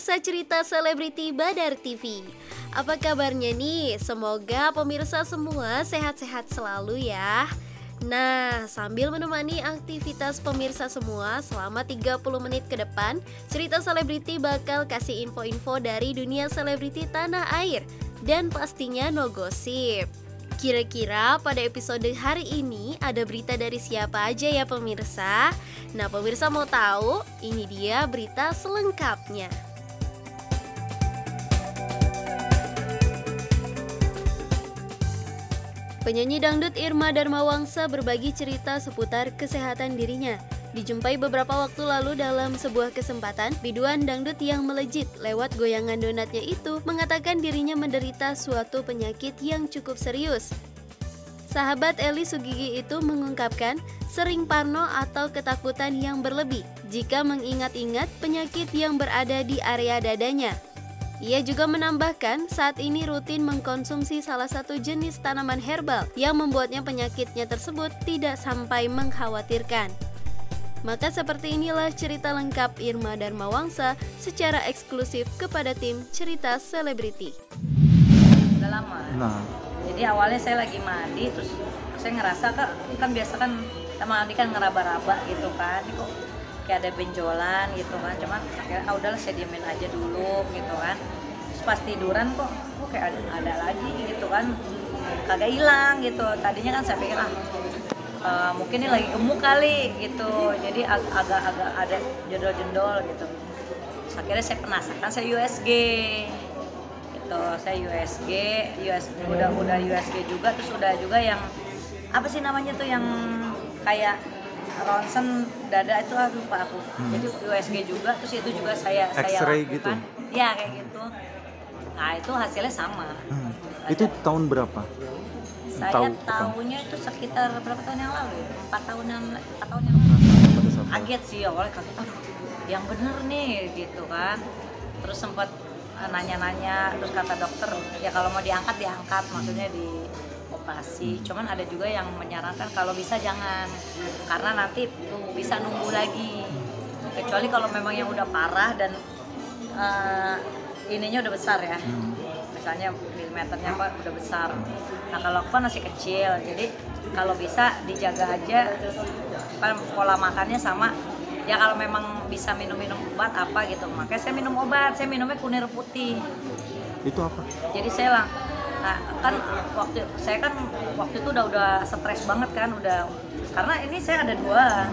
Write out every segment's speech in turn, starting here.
pemirsa cerita selebriti Badar TV. Apa kabarnya nih? Semoga pemirsa semua sehat-sehat selalu ya. Nah, sambil menemani aktivitas pemirsa semua selama 30 menit ke depan, cerita selebriti bakal kasih info-info dari dunia selebriti tanah air dan pastinya no gosip. Kira-kira pada episode hari ini ada berita dari siapa aja ya pemirsa? Nah, pemirsa mau tahu? Ini dia berita selengkapnya. Penyanyi dangdut Irma Darmawangsa berbagi cerita seputar kesehatan dirinya. Dijumpai beberapa waktu lalu dalam sebuah kesempatan, biduan dangdut yang melejit lewat goyangan donatnya itu mengatakan dirinya menderita suatu penyakit yang cukup serius. Sahabat Eli Sugigi itu mengungkapkan sering parno atau ketakutan yang berlebih jika mengingat-ingat penyakit yang berada di area dadanya. Ia juga menambahkan saat ini rutin mengkonsumsi salah satu jenis tanaman herbal yang membuatnya penyakitnya tersebut tidak sampai mengkhawatirkan. Maka seperti inilah cerita lengkap Irma Darmawangsa secara eksklusif kepada tim cerita selebriti. Udah lama. Jadi awalnya saya lagi mandi, terus saya ngerasa kan biasa kan sama Aldi kan ngeraba-raba gitu kan, ini kok kayak ada benjolan gitu kan, cuman akhirnya udahlah saya diemin aja dulu gitu kan. Terus pas tiduran kok kayak ada lagi gitu kan, kagak hilang gitu. Tadinya kan saya pikir mungkin ini lagi gemuk kali gitu, jadi agak ada jendol-jendol gitu. Terus akhirnya saya penasaran, saya USG gitu, saya USG udah USG juga, terus udah juga yang apa sih namanya tuh yang kayak ronsen dada itu lupa aku. Jadi USG juga, terus itu juga saya X-ray lakukan gitu? Ya kayak gitu. Nah itu hasilnya sama. Itu tahun berapa? Saya tahunya itu sekitar berapa tahun yang lalu ya? 4 tahun yang lalu. Kaget sih awalnya, kaget, aduh yang bener nih gitu kan. Terus sempat nanya-nanya, terus kata dokter ya kalau mau diangkat, maksudnya di operasi. Cuman ada juga yang menyarankan kalau bisa jangan, karena nanti bisa nunggu lagi. Kecuali kalau memang yang udah parah dan ininya udah besar ya, misalnya milimeternya apa udah besar. Nah kalau aku kan masih kecil, jadi kalau bisa dijaga aja pola makannya sama. Ya kalau memang bisa minum obat apa gitu, makanya saya minum obat, saya minumnya kunir putih. Itu apa? Jadi saya kan waktu itu udah stres banget kan, udah, karena ini saya ada dua,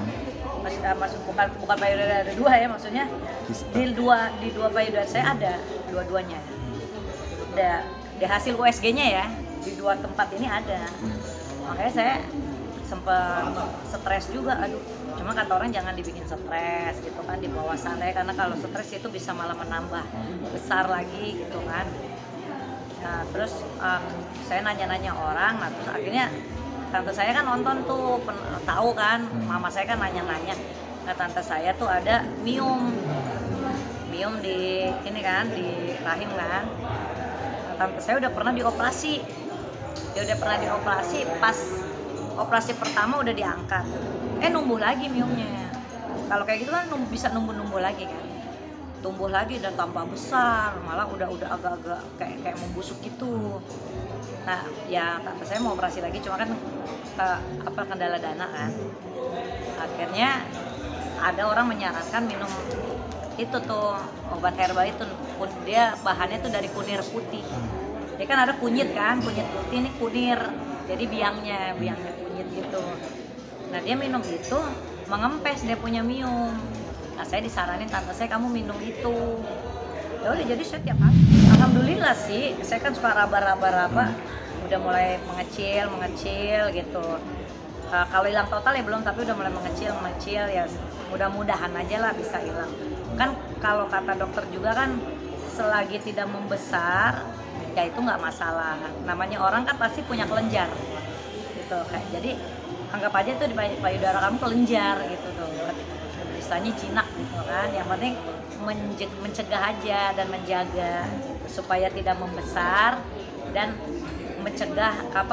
bukan payudara ada dua ya, maksudnya di dua payudara saya ada dua-duanya. Di hasil USG-nya ya, di dua tempat ini ada. Makanya saya sempat stres juga, cuma kata orang jangan dibikin stres gitu kan, di bawah santai, karena kalau stres itu bisa malah menambah besar lagi gitu kan. Nah terus saya nanya-nanya orang, nah terus akhirnya tante saya kan nonton tuh, tahu kan, mama saya kan nanya-nanya. Nah tante saya tuh ada miom di ini kan, di rahim kan. Tante saya udah pernah dioperasi, pas operasi pertama udah diangkat, numbuh lagi miomnya. Kalau kayak gitu kan bisa numbuh lagi kan, tumbuh lagi dan tambah besar, malah udah agak-agak kayak membusuk gitu. Nah ya tante saya mau operasi lagi, cuma kan kendala dana kan. Akhirnya ada orang menyarankan minum itu tuh obat herbal itu, dia bahannya tuh dari kunir putih. Dia kan ada kunyit putih, ini kunir, jadi biangnya kunyit gitu. Nah dia minum itu mengempes, dia punya miom. Nah saya disaranin tante saya, kamu minum itu. Ya udah, jadi saya tiap hari, alhamdulillah sih, saya kan suka raba-raba, udah mulai mengecil gitu. Kalau hilang total ya belum, tapi udah mulai mengecil ya, mudah-mudahan aja lah bisa hilang. Kan kalau kata dokter juga kan selagi tidak membesar ya itu nggak masalah. Namanya orang kan pasti punya kelenjar gitu kayak, jadi anggap aja tuh di payudara kamu kelenjar gitu tuh, istilahnya jinak gitu kan. Yang penting mencegah aja dan menjaga supaya tidak membesar, dan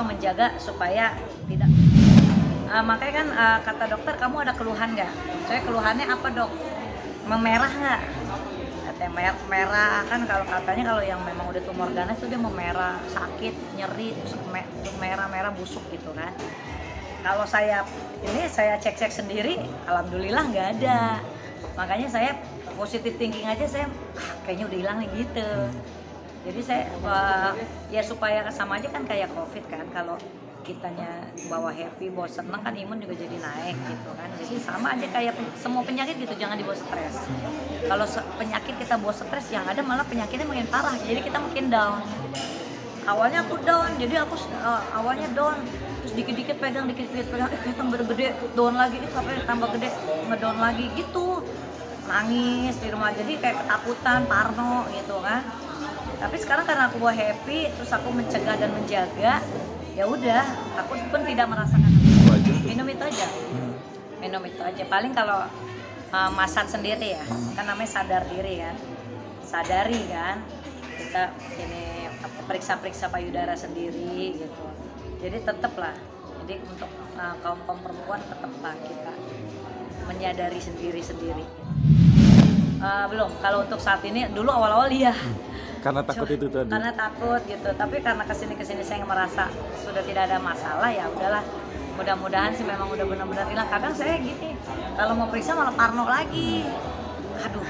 menjaga supaya tidak. Makanya kan kata dokter, kamu ada keluhan nggak? Saya keluhannya apa dok? Memerah nggak? Kayak merah kan, kalau katanya kalau yang memang udah tumor ganas tuh dia memerah, sakit, nyeri, terus merah-merah busuk gitu kan. Kalau saya cek-cek sendiri, alhamdulillah nggak ada. Makanya saya positive thinking aja, saya kayaknya udah hilang nih gitu. Jadi saya ya supaya sama aja kan kayak COVID kan, kalau kitanya bawa happy, bawa seneng kan imun juga jadi naik gitu kan. Jadi sama aja kayak semua penyakit gitu, jangan dibawa stres. Kalau penyakit kita bawa stres, yang ada malah penyakitnya makin parah, jadi kita makin down. Awalnya aku down, jadi aku awalnya down, terus dikit-dikit pegang, tambah gede, down lagi, sampai tambah gede, ngedown lagi gitu. Nangis di rumah, jadi kayak ketakutan, parno gitu kan. Tapi sekarang karena aku bawa happy, terus aku mencegah dan menjaga, ya udah, aku pun tidak merasakan minum itu aja. Minum itu aja. Paling kalau masak sendiri ya, kan namanya sadar diri kan. Sadari kan, kita ini periksa-periksa payudara sendiri gitu. Jadi tetap lah. Jadi untuk kaum perempuan tetaplah kita menyadari sendiri-sendiri. Belum, kalau untuk saat ini, dulu awal-awal iya. Karena takut itu tadi. Karena takut gitu, tapi karena kesini saya merasa sudah tidak ada masalah, ya udahlah. Mudah-mudahan sih memang udah benar-benar hilang. Kadang saya gini, kalau mau periksa malah parno lagi. Aduh,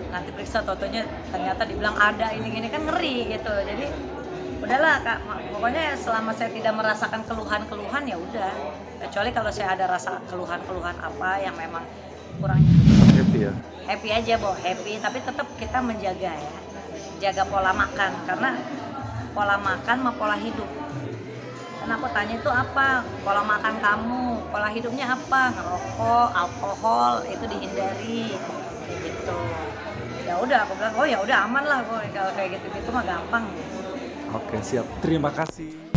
nanti periksa totonya ternyata dibilang ada ini kan ngeri gitu. Jadi udahlah Kak, pokoknya selama saya tidak merasakan keluhan-keluhan ya udah. Kecuali kalau saya ada rasa keluhan-keluhan apa yang memang kurang Happy ya. happy aja, happy, tapi tetap kita menjaga ya. Jaga pola makan, karena pola makan sama pola hidup. Karena aku tanya itu apa? Pola makan kamu, pola hidupnya apa? Ngerokok, alkohol itu dihindari, gitu. Ya udah, aku bilang oh ya udah aman lah, kalau kayak gitu mah gampang. Oke, siap. Terima kasih.